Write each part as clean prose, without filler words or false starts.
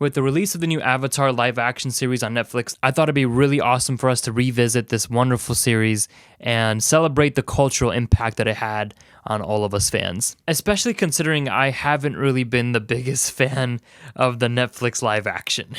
With the release of the new Avatar live action series on Netflix, I thought it'd be really awesome for us to revisit this wonderful series and celebrate the cultural impact that it had on all of us fans. Especially considering I haven't really been the biggest fan of the Netflix live action.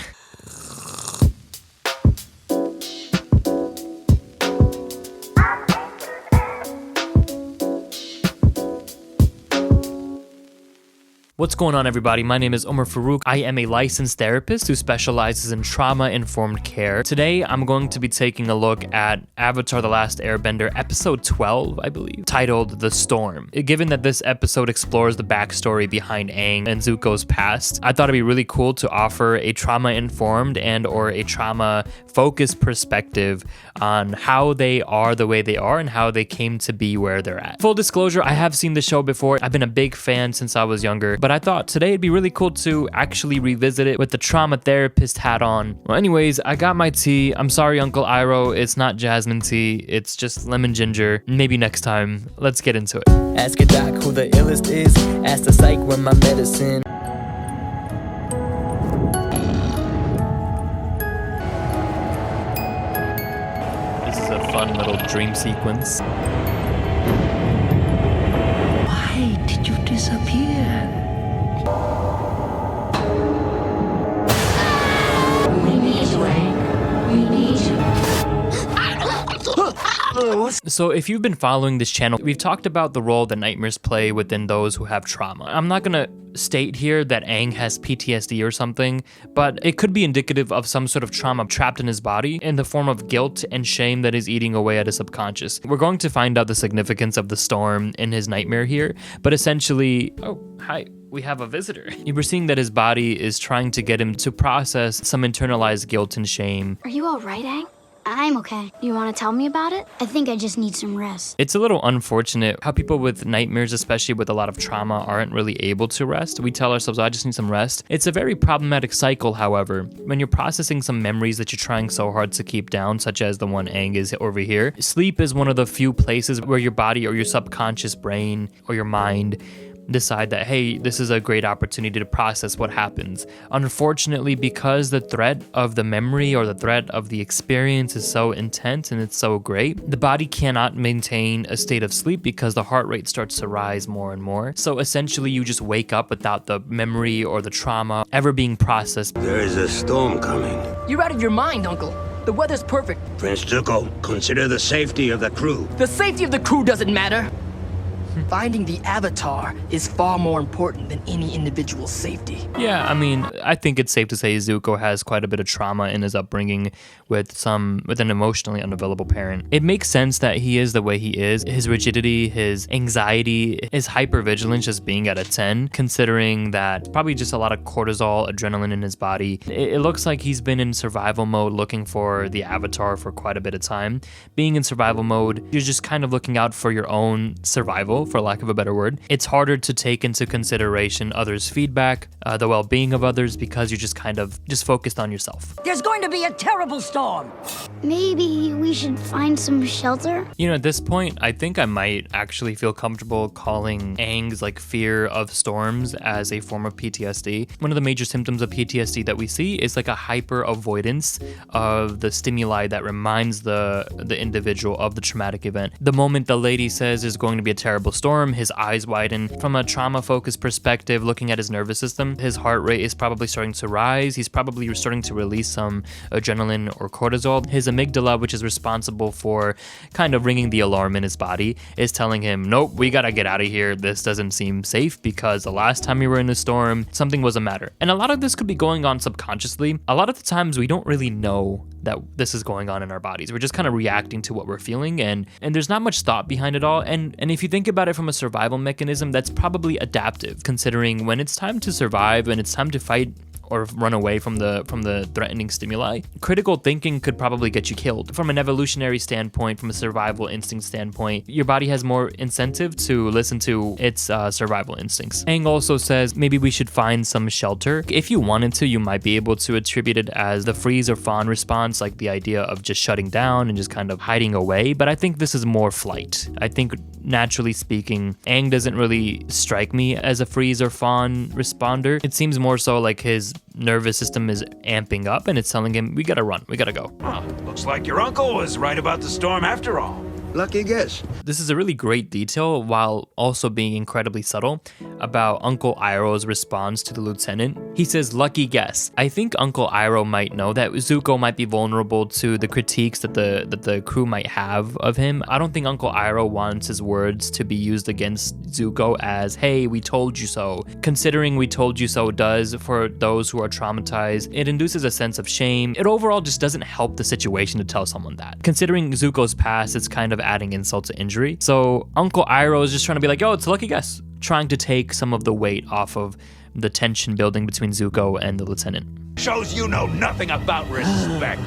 What's going on, everybody? My name is Omar Farouk. I am a licensed therapist who specializes in trauma-informed care. Today, I'm going to be taking a look at Avatar: The Last Airbender, episode 12, I believe, titled The Storm. Given that this episode explores the backstory behind Aang and Zuko's past, I thought it'd be really cool to offer a trauma-informed and/or a trauma-focused perspective on how they are the way they are and how they came to be where they're at. Full disclosure, I have seen the show before. I've been a big fan since I was younger, but I thought today it'd be really cool to actually revisit it with the trauma therapist hat on. Well, anyways, I got my tea. I'm sorry, Uncle Iroh, it's not jasmine tea, it's just lemon ginger. Maybe next time. Let's get into it. Ask a doc who the illest is. Ask the psych when my medicine. This is a fun little dream sequence. Why did you disappear? We need you, Aang. We need you. So if you've been following this channel, we've talked about the role that nightmares play within those who have trauma. I'm not gonna state here that Aang has PTSD or something, but it could be indicative of some sort of trauma trapped in his body in the form of guilt and shame that is eating away at his subconscious. We're going to find out the significance of the storm in his nightmare here, but essentially, oh, hi. We have a visitor. You were seeing that his body is trying to get him to process some internalized guilt and shame. Are you all right, Aang? I'm okay. You want to tell me about it? I think I just need some rest. It's a little unfortunate how people with nightmares, especially with a lot of trauma, aren't really able to rest. We tell ourselves, I just need some rest. It's a very problematic cycle, however. When you're processing some memories that you're trying so hard to keep down, such as the one Aang is over here, sleep is one of the few places where your body or your subconscious brain or your mind decide that, hey, this is a great opportunity to process what happens. Unfortunately, because the threat of the memory or the threat of the experience is so intense and it's so great, the body cannot maintain a state of sleep because the heart rate starts to rise more and more. So essentially, you just wake up without the memory or the trauma ever being processed. There is a storm coming. You're out of your mind, Uncle. The weather's perfect. Prince Zuko, consider the safety of the crew. The safety of the crew doesn't matter. Finding the Avatar is far more important than any individual's safety. Yeah, I mean, I think it's safe to say Zuko has quite a bit of trauma in his upbringing with an emotionally unavailable parent. It makes sense that he is the way he is. His rigidity, his anxiety, his hypervigilance just being at a 10, considering that probably just a lot of cortisol, adrenaline in his body. It looks like he's been in survival mode looking for the Avatar for quite a bit of time. Being in survival mode, you're just kind of looking out for your own survival, for lack of a better word. It's harder to take into consideration others' feedback, the well-being of others, because you're just kind of focused on yourself. There's going to be a terrible storm. Maybe we should find some shelter? You know, at this point, I think I might actually feel comfortable calling Aang's fear of storms as a form of PTSD. One of the major symptoms of PTSD that we see is a hyper avoidance of the stimuli that reminds the individual of the traumatic event. The moment the lady says there's going to be a terrible storm, his eyes widen. From a trauma-focused perspective, looking at his nervous system, his heart rate is probably starting to rise. He's probably starting to release some adrenaline or cortisol. His amygdala, which is responsible for kind of ringing the alarm in his body, is telling him, nope, we gotta get out of here. This doesn't seem safe because the last time we were in a storm, something was a matter. And a lot of this could be going on subconsciously. A lot of the times we don't really know that this is going on in our bodies. We're just kind of reacting to what we're feeling, and there's not much thought behind it all. And if you think about it from a survival mechanism, that's probably adaptive, considering when it's time to survive, when it's time to fight or run away from the threatening stimuli, critical thinking could probably get you killed. From an evolutionary standpoint, from a survival instinct standpoint, your body has more incentive to listen to its survival instincts. Aang also says maybe we should find some shelter. If you wanted to, you might be able to attribute it as the freeze or fawn response, like the idea of just shutting down and just kind of hiding away, but I think this is more flight. I think naturally speaking, Aang doesn't really strike me as a freeze or fawn responder. It seems more so like his nervous system is amping up and it's telling him, we gotta run, we gotta go. Huh, looks like your uncle was right about the storm after all. Lucky guess. This is a really great detail while also being incredibly subtle about Uncle Iroh's response to the lieutenant. He says, lucky guess. I think Uncle Iroh might know that Zuko might be vulnerable to the critiques that the crew might have of him. I don't think Uncle Iroh wants his words to be used against Zuko as, hey, we told you so. Considering we told you so does for those who are traumatized, it induces a sense of shame. It overall just doesn't help the situation to tell someone that. Considering Zuko's past, it's kind of adding insult to injury. So Uncle Iroh is just trying to be like, oh, it's a lucky guess. Trying to take some of the weight off of the tension building between Zuko and the lieutenant. Shows you know nothing about respect.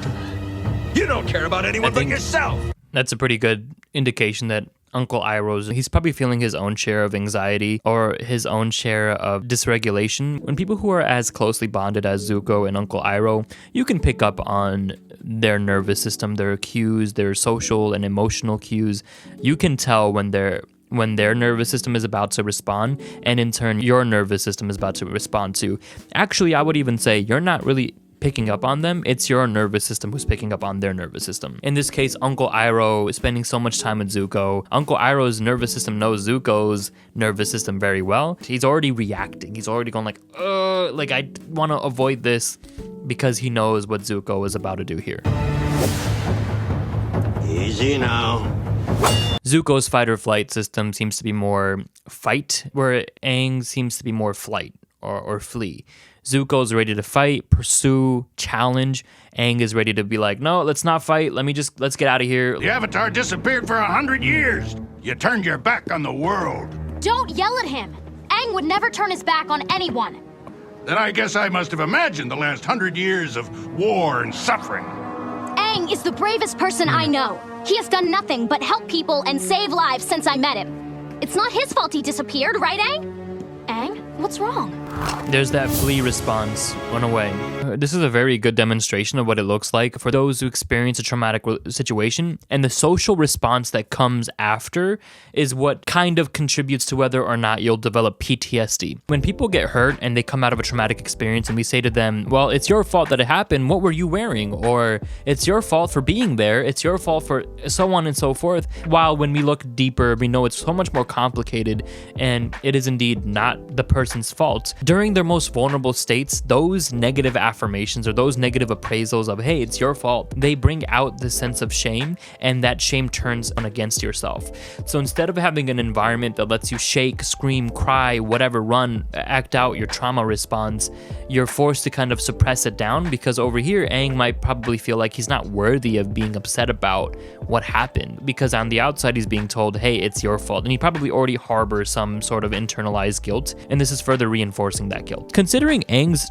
You don't care about anyone but yourself. That's a pretty good indication that Uncle Iroh's, he's probably feeling his own share of anxiety or his own share of dysregulation. When people who are as closely bonded as Zuko and Uncle Iroh, you can pick up on their nervous system, their cues, their social and emotional cues. You can tell when their nervous system is about to respond, and in turn, your nervous system is about to respond to. Actually, I would even say you're not really picking up on them, it's your nervous system who's picking up on their nervous system. In this case, Uncle Iroh is spending so much time with Zuko. Uncle Iroh's nervous system knows Zuko's nervous system very well. He's already reacting. He's already going like I want to avoid this because he knows what Zuko is about to do here. Easy now. Zuko's fight or flight system seems to be more fight, where Aang seems to be more flight or flee. Zuko's ready to fight, pursue, challenge. Aang is ready to be like, no, let's not fight. Let's get out of here. The Avatar disappeared for 100 years. You turned your back on the world. Don't yell at him. Aang would never turn his back on anyone. Then I guess I must have imagined the last 100 years of war and suffering. Aang is the bravest person I know. He has done nothing but help people and save lives since I met him. It's not his fault he disappeared, right, Aang? Aang, what's wrong? There's that flee response, run away. This is a very good demonstration of what it looks like for those who experience a traumatic situation, and the social response that comes after is what kind of contributes to whether or not you'll develop PTSD. When people get hurt and they come out of a traumatic experience and we say to them, well, it's your fault that it happened, what were you wearing? Or it's your fault for being there, it's your fault for so on and so forth. While when we look deeper, we know it's so much more complicated and it is indeed not the person's fault. During their most vulnerable states, those negative affirmations or those negative appraisals of, hey, it's your fault, they bring out the sense of shame, and that shame turns on against yourself. So instead of having an environment that lets you shake, scream, cry, whatever, run, act out your trauma response, you're forced to kind of suppress it down, because over here, Aang might probably feel like he's not worthy of being upset about what happened, because on the outside, he's being told, hey, it's your fault, and he probably already harbors some sort of internalized guilt, and this is further reinforcing that guilt. Considering Aang's,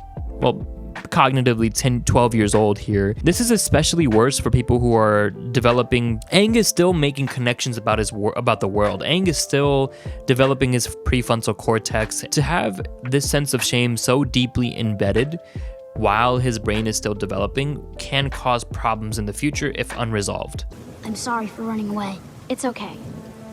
cognitively 10, 12 years old here, this is especially worse for people who are developing. Aang is still making connections about the world. Aang is still developing his prefrontal cortex. To have this sense of shame so deeply embedded while his brain is still developing can cause problems in the future if unresolved. I'm sorry for running away. It's okay.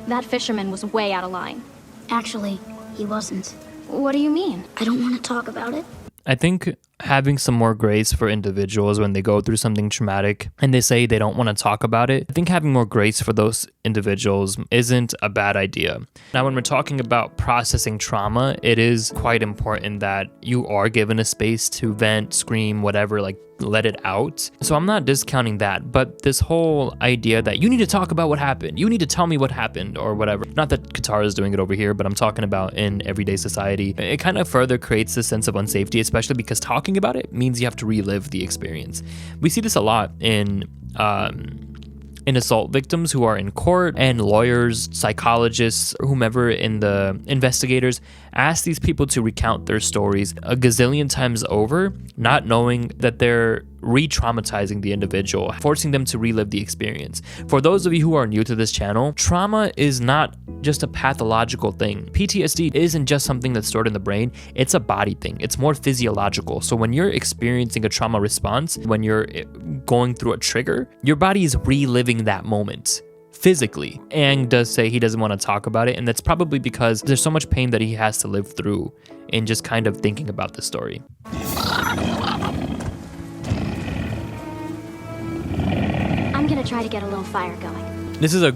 That fisherman was way out of line. Actually, he wasn't. What do you mean? I don't want to talk about it. I think having some more grace for individuals when they go through something traumatic and they say they don't want to talk about it, I think having more grace for those individuals isn't a bad idea. Now, when we're talking about processing trauma, it is quite important that you are given a space to vent, scream, whatever, like let it out. So I'm not discounting that, but this whole idea that you need to talk about what happened, you need to tell me what happened or whatever. Not that Katara is doing it over here, but I'm talking about in everyday society. It kind of further creates this sense of unsafety, especially because talking about it means you have to relive the experience. We see this a lot in assault victims who are in court, and lawyers, psychologists, whomever in the investigators ask these people to recount their stories a gazillion times over, not knowing that they're re-traumatizing the individual, forcing them to relive the experience. For those of you who are new to this channel, trauma is not just a pathological thing. PTSD isn't just something that's stored in the brain, it's a body thing. It's more physiological. So when you're experiencing a trauma response, when you're going through a trigger, your body is reliving that moment physically. Aang does say he doesn't want to talk about it, and that's probably because there's so much pain that he has to live through in just kind of thinking about the story. try to get a little fire going. This is a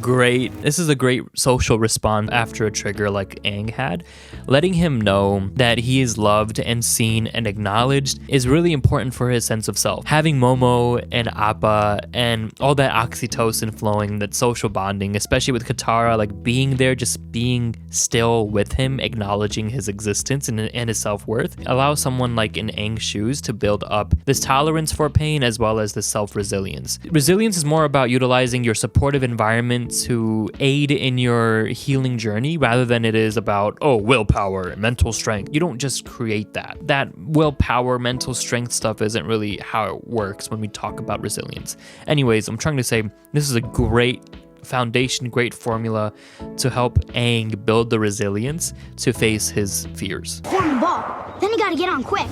great social response after a trigger like Aang had. Letting him know that he is loved and seen and acknowledged is really important for his sense of self. Having Momo and Appa and all that oxytocin flowing, that social bonding, especially with Katara, like being there, just being still with him, acknowledging his existence and his self-worth, allows someone like in Aang's shoes to build up this tolerance for pain as well as this self-resilience. Resilience is more about utilizing your supportive environment to aid in your healing journey rather than it is about, willpower, mental strength. You don't just create that. That willpower, mental strength stuff isn't really how it works when we talk about resilience. Anyways, I'm trying to say this is a great foundation, great formula to help Aang build the resilience to face his fears. Form the ball. Then you gotta get on quick.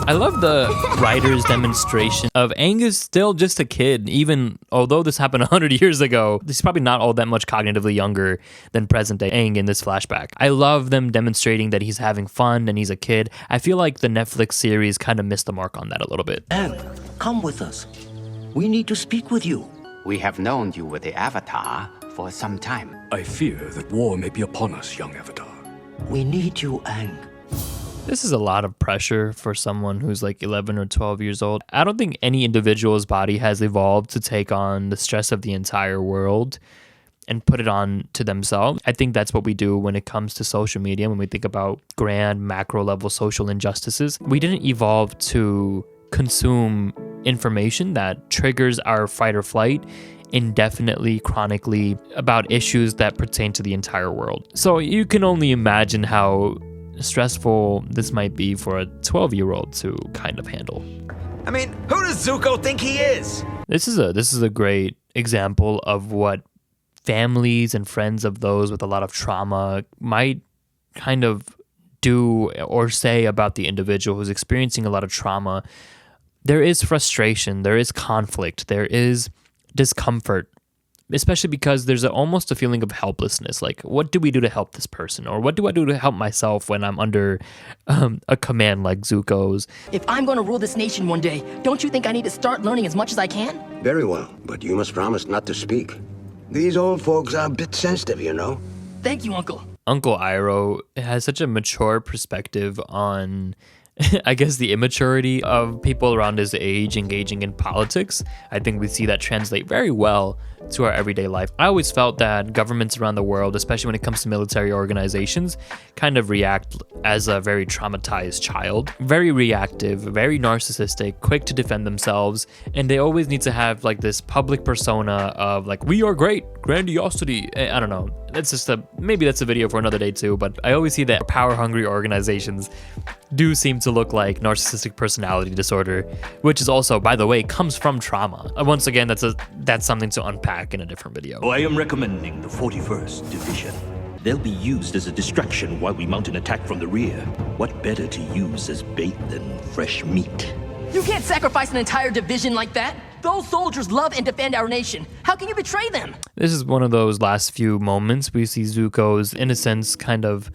I love the writer's demonstration of Aang is still just a kid, even although this happened 100 years ago. He's probably not all that much cognitively younger than present day Aang in this flashback. I love them demonstrating that he's having fun and he's a kid. I feel like the Netflix series kind of missed the mark on that a little bit. Aang, come with us. We need to speak with you. We have known you with the Avatar for some time. I fear that war may be upon us, young Avatar. We need you, Aang. This is a lot of pressure for someone who's like 11 or 12 years old. I don't think any individual's body has evolved to take on the stress of the entire world and put it on to themselves. I think that's what we do when it comes to social media, when we think about grand macro level social injustices. We didn't evolve to consume information that triggers our fight or flight indefinitely, chronically, about issues that pertain to the entire world. So you can only imagine how stressful this might be for a 12-year-old to kind of handle. I mean, who does Zuko think he is? This is a great example of what families and friends of those with a lot of trauma might kind of do or say about the individual who's experiencing a lot of trauma. There is frustration, there is conflict, there is discomfort, especially because there's almost a feeling of helplessness. Like, what do we do to help this person? Or what do I do to help myself when I'm under a command like Zuko's? If I'm going to rule this nation one day, don't you think I need to start learning as much as I can? Very well, but you must promise not to speak. These old folks are a bit sensitive, you know. Thank you, Uncle. Uncle Iroh has such a mature perspective on I guess the immaturity of people around his age engaging in politics. I think we see that translate very well to our everyday life. I always felt that governments around the world, especially when it comes to military organizations, kind of react as a very traumatized child. Very reactive, very narcissistic, quick to defend themselves, and they always need to have like this public persona of like, we are great, grandiosity. I don't know. Maybe that's a video for another day too, but I always see that power-hungry organizations do seem to look like narcissistic personality disorder, which is also, by the way, comes from trauma. Once again, that's something to unpack in a different video. I am recommending the 41st Division. They'll be used as a distraction while we mount an attack from the rear. What better to use as bait than fresh meat? You can't sacrifice an entire division like that. Those soldiers love and defend our nation. How can you betray them? This is one of those last few moments we see Zuko's innocence kind of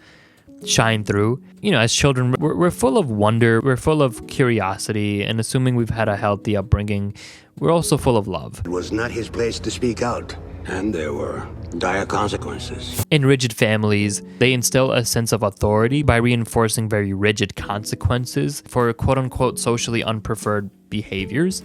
shine through. You know, as children, we're full of wonder, we're full of curiosity, and assuming we've had a healthy upbringing, we're also full of love. It was not his place to speak out, and there were dire consequences. In rigid families, they instill a sense of authority by reinforcing very rigid consequences for quote-unquote socially unpreferred behaviors.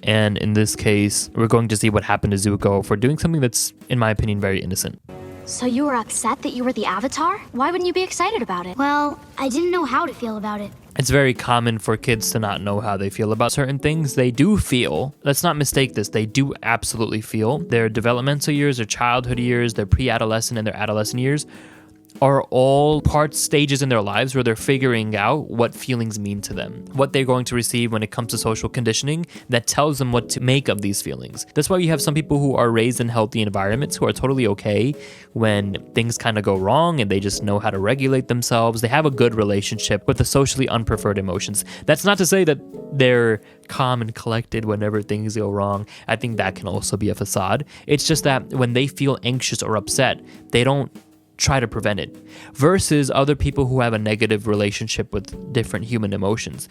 And in this case, we're going to see what happened to Zuko for doing something that's, in my opinion, very innocent. So you were upset that you were the Avatar? Why wouldn't you be excited about it? Well, I didn't know how to feel about it. It's very common for kids to not know how they feel about certain things. They do feel. Let's not mistake this. They do absolutely feel. Their developmental years, their childhood years, their pre-adolescent and their adolescent years are all stages in their lives where they're figuring out what feelings mean to them, what they're going to receive when it comes to social conditioning that tells them what to make of these feelings. That's why you have some people who are raised in healthy environments who are totally okay when things kind of go wrong and they just know how to regulate themselves. They have a good relationship with the socially unpreferred emotions. That's not to say that they're calm and collected whenever things go wrong. I think that can also be a facade. It's just that when they feel anxious or upset, they don't try to prevent it, versus other people who have a negative relationship with different human emotions.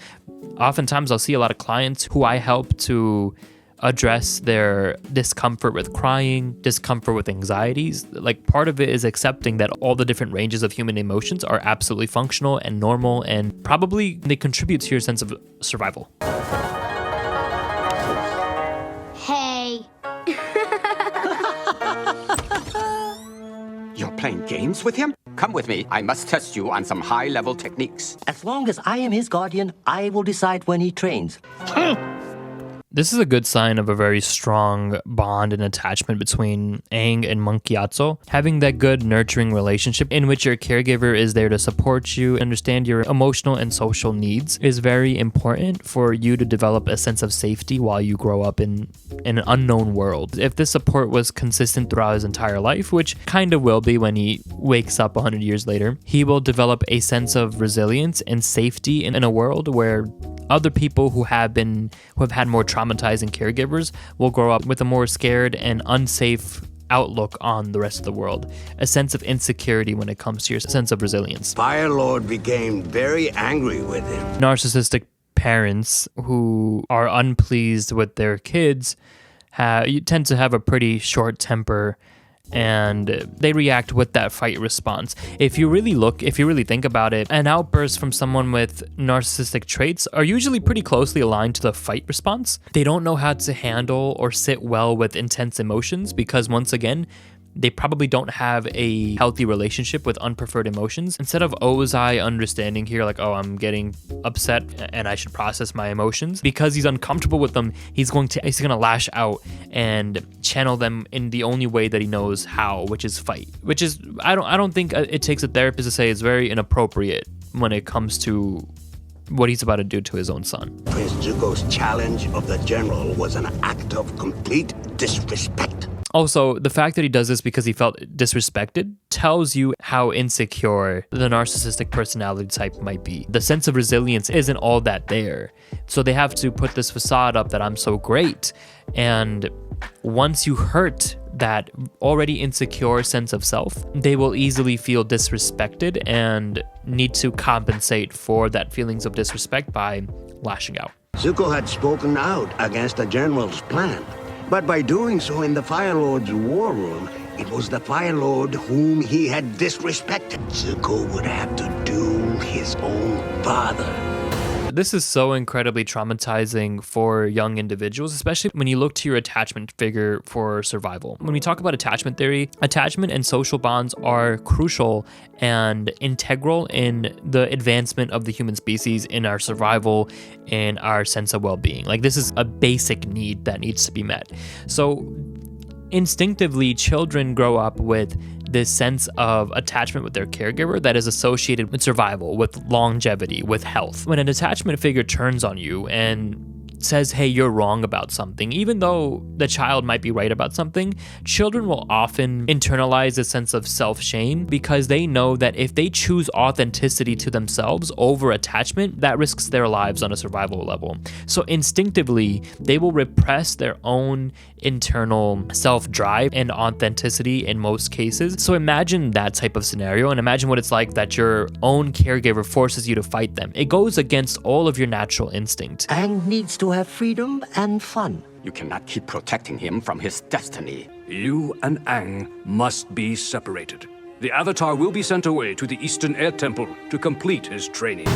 Oftentimes I'll see a lot of clients who I help to address their discomfort with crying, discomfort with anxieties. Like, part of it is accepting that all the different ranges of human emotions are absolutely functional and normal, and probably they contribute to your sense of survival. Hey. You're playing games with him? Come with me. I must test you on some high-level techniques. As long as I am his guardian, I will decide when he trains. This is a good sign of a very strong bond and attachment between Aang and Monk Gyatso. Having that good nurturing relationship in which your caregiver is there to support you, understand your emotional and social needs, is very important for you to develop a sense of safety while you grow up in an unknown world. If this support was consistent throughout his entire life, which kind of will be when he wakes up 100 years later, he will develop a sense of resilience and safety in a world where other people who have had more traumatizing caregivers will grow up with a more scared and unsafe outlook on the rest of the world, a sense of insecurity when it comes to your sense of resilience. Fire Lord became very angry with him. Narcissistic parents who are unpleased with their kids tend to have a pretty short temper, and they react with that fight response. If you really think about it, an outburst from someone with narcissistic traits are usually pretty closely aligned to the fight response. They don't know how to handle or sit well with intense emotions because, once again, they probably don't have a healthy relationship with unpreferred emotions. Instead of Ozai understanding here, like, oh, I'm getting upset and I should process my emotions, because he's uncomfortable with them, he's gonna lash out and channel them in the only way that he knows how, which is fight. Which is, I don't think it takes a therapist to say it's very inappropriate when it comes to what he's about to do to his own son. Prince Zuko's challenge of the general was an act of complete disrespect. Also, the fact that he does this because he felt disrespected tells you how insecure the narcissistic personality type might be. The sense of resilience isn't all that there. So they have to put this facade up that I'm so great. And once you hurt that already insecure sense of self, they will easily feel disrespected and need to compensate for that feelings of disrespect by lashing out. Zuko had spoken out against the general's plan. But by doing so in the Fire Lord's war room, it was the Fire Lord whom he had disrespected. Zuko would have to do his own father. This is so incredibly traumatizing for young individuals, especially when you look to your attachment figure for survival. When we talk about attachment theory, attachment and social bonds are crucial and integral in the advancement of the human species, in our survival, in our sense of well-being. Like, this is a basic need that needs to be met. So instinctively, children grow up with this sense of attachment with their caregiver that is associated with survival, with longevity, with health. When an attachment figure turns on you and says, hey, you're wrong about something, even though the child might be right about something, children will often internalize a sense of self-shame because they know that if they choose authenticity to themselves over attachment, that risks their lives on a survival level. So instinctively, they will repress their own internal self-drive and authenticity in most cases. So imagine that type of scenario and imagine what it's like that your own caregiver forces you to fight them. It goes against all of your natural instinct. Aang needs to have freedom and fun. You cannot keep protecting him from his destiny. You and Aang must be separated. The Avatar will be sent away to the Eastern Air Temple to complete his training.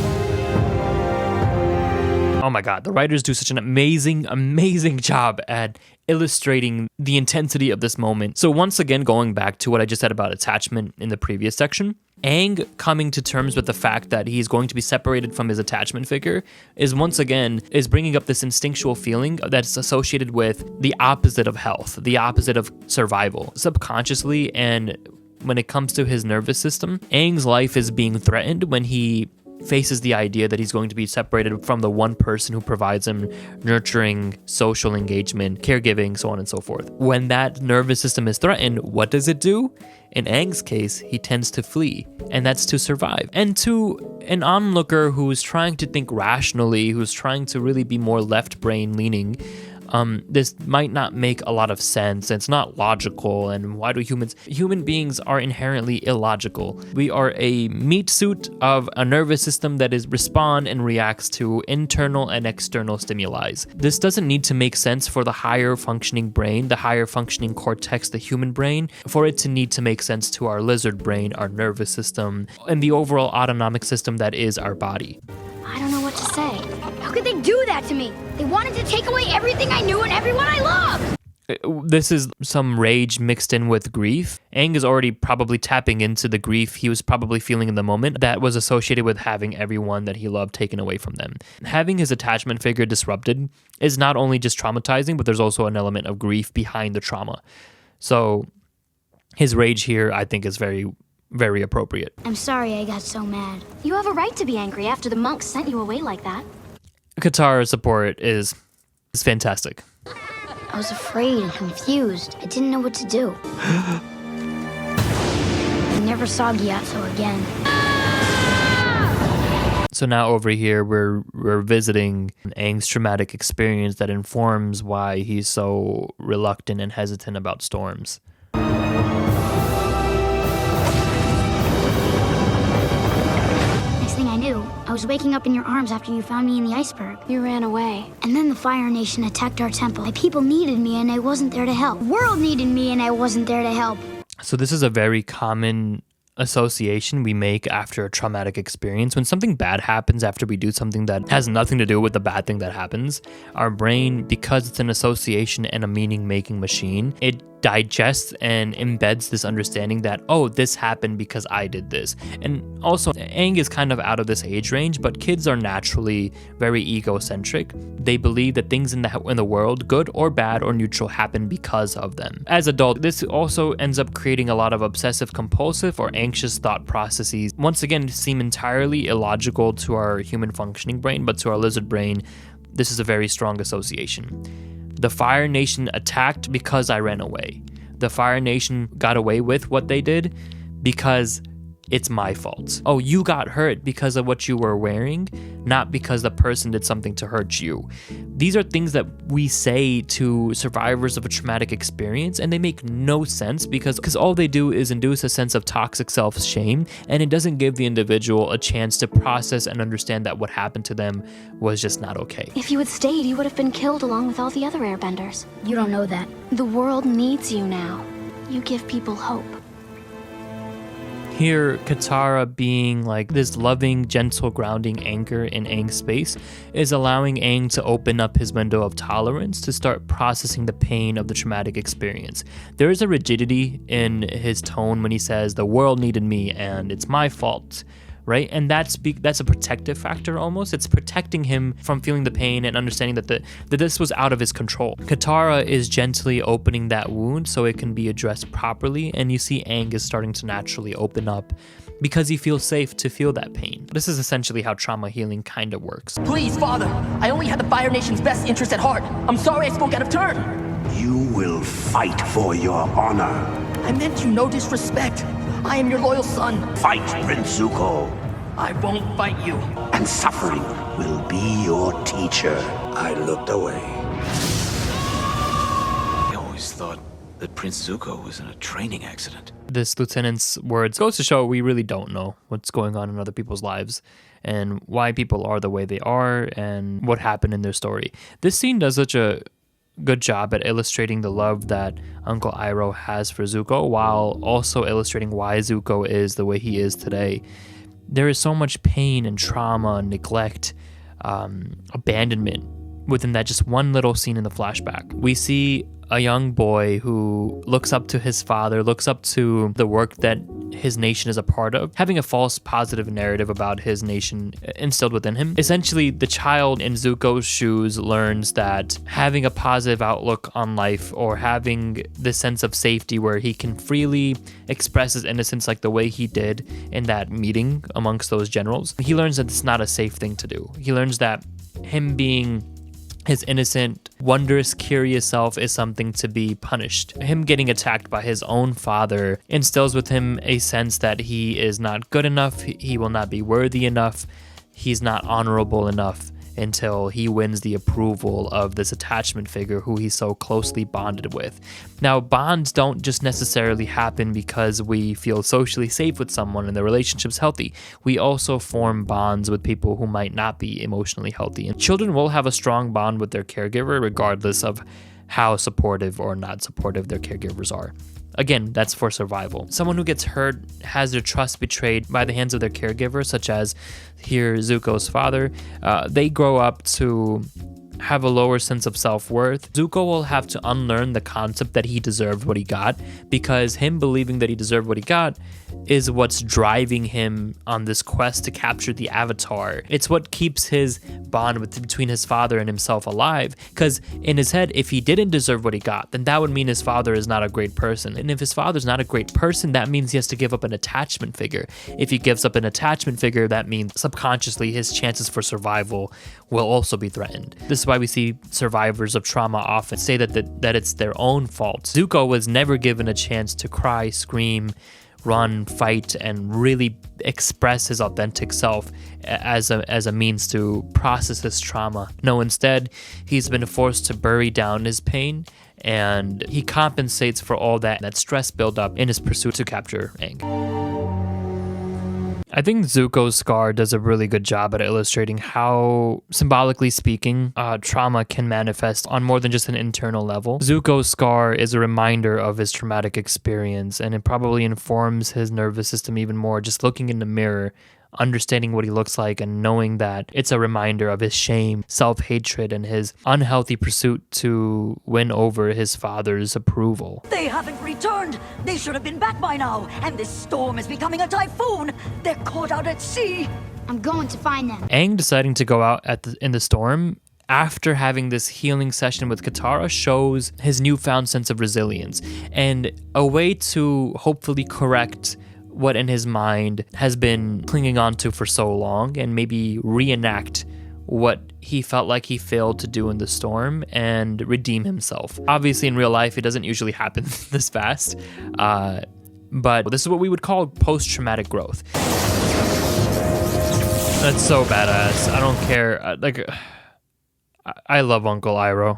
Oh my God, the writers do such an amazing job at illustrating the intensity of this moment. So once again, going back to what I just said about attachment in the previous section, Aang coming to terms with the fact that he's going to be separated from his attachment figure is bringing up this instinctual feeling that's associated with the opposite of health, the opposite of survival. Subconsciously, and when it comes to his nervous system, Aang's life is being threatened when he faces the idea that he's going to be separated from the one person who provides him nurturing, social engagement, caregiving, so on and so forth. When that nervous system is threatened, what does it do? In Aang's case, he tends to flee, and that's to survive. And to an onlooker who's trying to think rationally, who's trying to really be more left brain leaning, this might not make a lot of sense. It's not logical. And why do human beings are inherently illogical. We are a meat suit of a nervous system that is respond and reacts to internal and external stimuli. This doesn't need to make sense for the higher functioning brain, the higher functioning cortex, the human brain, for it to need to make sense to our lizard brain, our nervous system, and the overall autonomic system that is our body. I don't know what to say. How could they do that to me? They wanted to take away everything I knew and everyone I loved! This is some rage mixed in with grief. Aang is already probably tapping into the grief he was probably feeling in the moment that was associated with having everyone that he loved taken away from them. Having his attachment figure disrupted is not only just traumatizing, but there's also an element of grief behind the trauma. So his rage here, I think, is very, very appropriate. I'm sorry I got so mad. You have a right to be angry after the monks sent you away like that. Katara's support is fantastic. I was afraid and confused. I didn't know what to do. I never saw Gyatso again. So now over here, we're visiting Aang's traumatic experience that informs why he's so reluctant and hesitant about storms. Next thing I knew, I was waking up in your arms after you found me in the iceberg. You ran away. And then the Fire Nation attacked our temple. My people needed me and I wasn't there to help. The world needed me and I wasn't there to help. So this is a very common association we make after a traumatic experience. When something bad happens after we do something that has nothing to do with the bad thing that happens, our brain, because it's an association and a meaning-making machine, it digests and embeds this understanding that, oh, this happened because I did this. And also, Aang is kind of out of this age range, but kids are naturally very egocentric. They believe that things in the world, good or bad or neutral, happen because of them. As adults, this also ends up creating a lot of obsessive compulsive or anxious thought processes. Once again, seem entirely illogical to our human functioning brain, but to our lizard brain, this is a very strong association. The Fire Nation attacked because I ran away. The Fire Nation got away with what they did because it's my fault. Oh, you got hurt because of what you were wearing, not because the person did something to hurt you. These are things that we say to survivors of a traumatic experience, and they make no sense because all they do is induce a sense of toxic self-shame, and it doesn't give the individual a chance to process and understand that what happened to them was just not okay. If you had stayed, you would have been killed along with all the other airbenders. You don't know that. The world needs you now. You give people hope. Here, Katara being like this loving, gentle, grounding anchor in Aang's space is allowing Aang to open up his window of tolerance to start processing the pain of the traumatic experience. There is a rigidity in his tone when he says, the world needed me and it's my fault, right? And that's a protective factor almost. It's protecting him from feeling the pain and understanding that this was out of his control. Katara is gently opening that wound so it can be addressed properly, and you see Aang is starting to naturally open up because he feels safe to feel that pain. This is essentially how trauma healing kind of works. Please, Father, I only had the Fire Nation's best interest at heart. I'm sorry I spoke out of turn. You will fight for your honor. I meant you no disrespect. I am your loyal son. Fight, Prince Zuko. I won't fight you. And suffering will be your teacher. I looked away. I always thought that Prince Zuko was in a training accident. This lieutenant's words goes to show we really don't know what's going on in other people's lives and why people are the way they are and what happened in their story. This scene does such a good job at illustrating the love that Uncle Iroh has for Zuko while also illustrating why Zuko is the way he is today. There is so much pain and trauma, neglect, abandonment within that just one little scene in the flashback. We see a young boy who looks up to his father, looks up to the work that his nation is a part of, having a false positive narrative about his nation instilled within him. Essentially, the child in Zuko's shoes learns that having a positive outlook on life or having this sense of safety where he can freely express his innocence like the way he did in that meeting amongst those generals, he learns that it's not a safe thing to do. He learns that him being his innocent, wondrous, curious self is something to be punished. Him getting attacked by his own father instills with him a sense that he is not good enough, he will not be worthy enough, he's not honorable enough, until he wins the approval of this attachment figure who he's so closely bonded with. Now, bonds don't just necessarily happen because we feel socially safe with someone and the relationship's healthy. We also form bonds with people who might not be emotionally healthy. And children will have a strong bond with their caregiver regardless of how supportive or not supportive their caregivers are. Again, that's for survival. Someone who gets hurt has their trust betrayed by the hands of their caregiver, such as here Zuko's father. They grow up to have a lower sense of self-worth. Zuko will have to unlearn the concept that he deserved what he got, because him believing that he deserved what he got is what's driving him on this quest to capture the Avatar. It's what keeps his bond between his father and himself alive, because in his head, if he didn't deserve what he got, then that would mean his father is not a great person. And if his father's not a great person, that means he has to give up an attachment figure. If he gives up an attachment figure, that means subconsciously his chances for survival will also be threatened. This is why we see survivors of trauma often say that it's their own fault. Zuko was never given a chance to cry, scream, run, fight, and really express his authentic self as a means to process his trauma. No, instead, he's been forced to bury down his pain, and he compensates for all that stress buildup in his pursuit to capture Aang. I think Zuko's scar does a really good job at illustrating how, symbolically speaking, trauma can manifest on more than just an internal level. Zuko's scar is a reminder of his traumatic experience, and it probably informs his nervous system even more just looking in the mirror, understanding what he looks like, and knowing that it's a reminder of his shame, self-hatred, and his unhealthy pursuit to win over his father's approval. They haven't returned. They should have been back by now. And this storm is becoming a typhoon. They're caught out at sea. I'm going to find them. Aang deciding to go out in the storm after having this healing session with Katara shows his newfound sense of resilience and a way to hopefully correct what in his mind has been clinging on to for so long, and maybe reenact what he felt like he failed to do in the storm and redeem himself. Obviously, in real life, it doesn't usually happen this fast, but this is what we would call post-traumatic growth. That's so badass. I don't care. I love Uncle Iroh.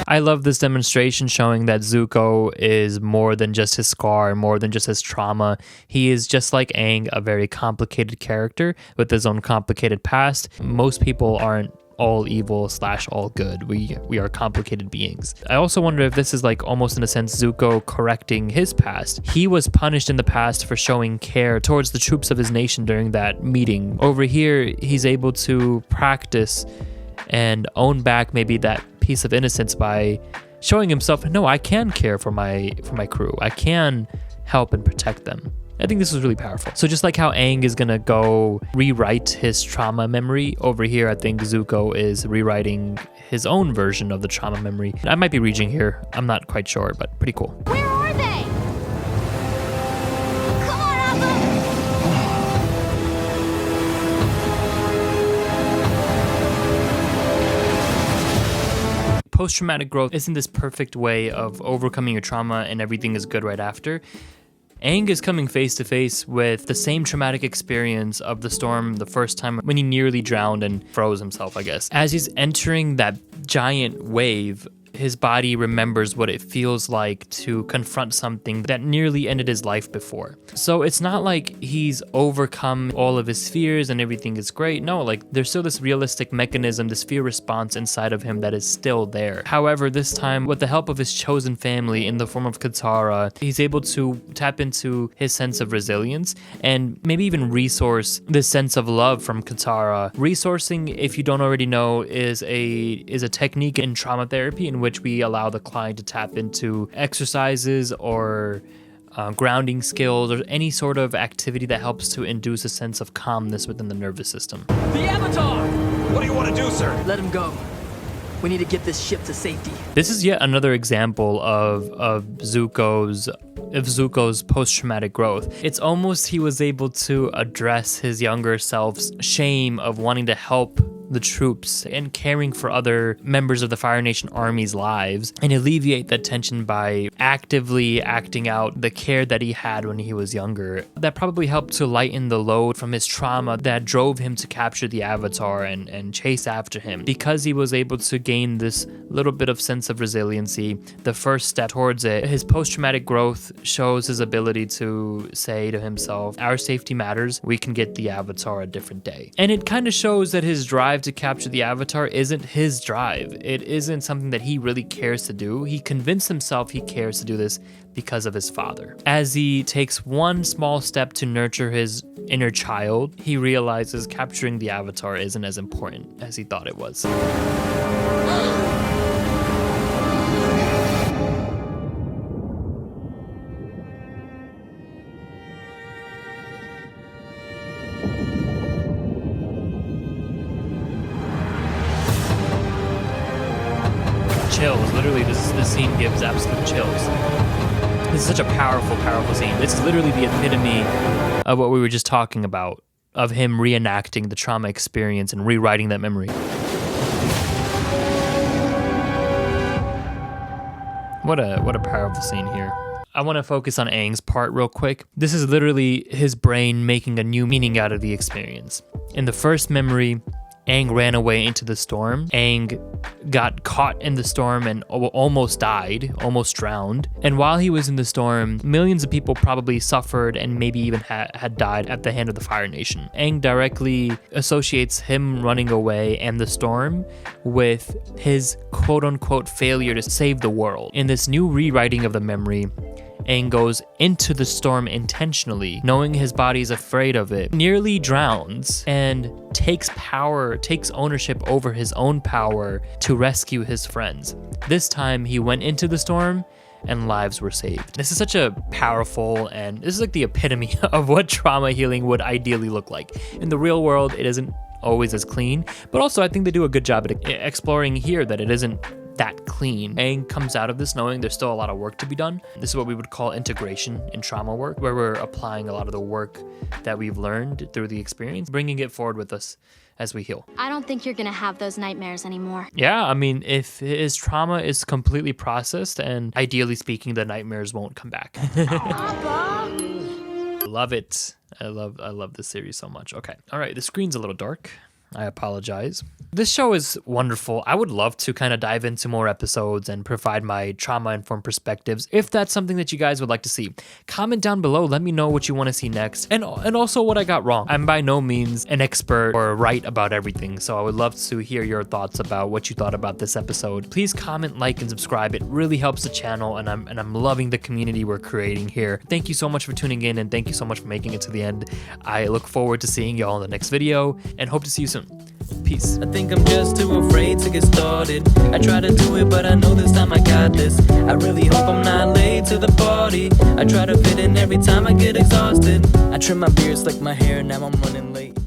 I love this demonstration showing that Zuko is more than just his scar, more than just his trauma. He is, just like Aang, a very complicated character with his own complicated past. Most people aren't all evil / all good. We are complicated beings. I also wonder if this is like almost in a sense Zuko correcting his past. He was punished in the past for showing care towards the troops of his nation during that meeting. Over here, he's able to practice and own back maybe that piece of innocence by showing himself, no, I can care for my crew. I can help and protect them. I think this was really powerful. So just like how Aang is gonna go rewrite his trauma memory, over here I think Zuko is rewriting his own version of the trauma memory. I might be reaching here. I'm not quite sure, but pretty cool. Where are they? Come on, Appa! Post-traumatic growth isn't this perfect way of overcoming your trauma and everything is good right after. Aang is coming face to face with the same traumatic experience of the storm the first time when he nearly drowned and froze himself, I guess. As he's entering that giant wave, his body remembers what it feels like to confront something that nearly ended his life before. So it's not like he's overcome all of his fears and everything is great. No, like there's still this realistic mechanism, this fear response inside of him that is still there. However, this time, with the help of his chosen family in the form of Katara, he's able to tap into his sense of resilience and maybe even resource this sense of love from Katara. Resourcing, if you don't already know, is a technique in trauma therapy in which we allow the client to tap into exercises or grounding skills or any sort of activity that helps to induce a sense of calmness within the nervous system. The Avatar! What do you want to do, sir? Let him go. We need to get this ship to safety. This is yet another example of Zuko's post-traumatic growth. It's almost he was able to address his younger self's shame of wanting to help the troops and caring for other members of the Fire Nation Army's lives and alleviate that tension by actively acting out the care that he had when he was younger. That probably helped to lighten the load from his trauma that drove him to capture the Avatar and chase after him. Because he was able to gain this little bit of sense of resiliency, the first step towards it, his post-traumatic growth shows his ability to say to himself, our safety matters, we can get the Avatar a different day. And it kind of shows that his drive to capture the Avatar isn't his drive. It isn't something that he really cares to do. He convinced himself he cares to do this because of his father. As he takes one small step to nurture his inner child, he realizes capturing the Avatar isn't as important as he thought it was. Chills. Literally, this scene gives absolute chills. This is such a powerful, powerful scene. This is literally the epitome of what we were just talking about, of him reenacting the trauma experience and rewriting that memory. What a powerful scene here. I want to focus on Aang's part real quick. This is literally his brain making a new meaning out of the experience. In the first memory, Aang ran away into the storm. Aang got caught in the storm and almost died, almost drowned. And while he was in the storm, millions of people probably suffered and maybe even had died at the hand of the Fire Nation. Aang directly associates him running away and the storm with his quote-unquote failure to save the world. In this new rewriting of the memory, Aang goes into the storm intentionally, knowing his body's afraid of it, nearly drowns, and takes ownership over his own power to rescue his friends. This time, he went into the storm and lives were saved. This is such a powerful, and this is like the epitome of what trauma healing would ideally look like. In the real world, it isn't always as clean, but also I think they do a good job at exploring here that it isn't that clean. Aang comes out of this knowing there's still a lot of work to be done. This is what we would call integration in trauma work, where we're applying a lot of the work that we've learned through the experience, bringing it forward with us as we heal. I don't think you're gonna have those nightmares anymore. Yeah, I mean, if his trauma is completely processed, and ideally speaking, the nightmares won't come back. Love it. I love this series so much. Okay. All right, the screen's a little dark. I apologize. This show is wonderful. I would love to kind of dive into more episodes and provide my trauma-informed perspectives. If that's something that you guys would like to see, comment down below. Let me know what you want to see next, and also what I got wrong. I'm by no means an expert or right about everything, so I would love to hear your thoughts about what you thought about this episode. Please comment, like, and subscribe. It really helps the channel, and I'm loving the community we're creating here. Thank you so much for tuning in, and thank you so much for making it to the end. I look forward to seeing y'all in the next video, and hope to see you soon. Peace. I think I'm just too afraid to get started. I try to do it, but I know this time I got this. I really hope I'm not late to the party. I try to fit in every time I get exhausted. I trim my beard, slick my hair, now I'm running late.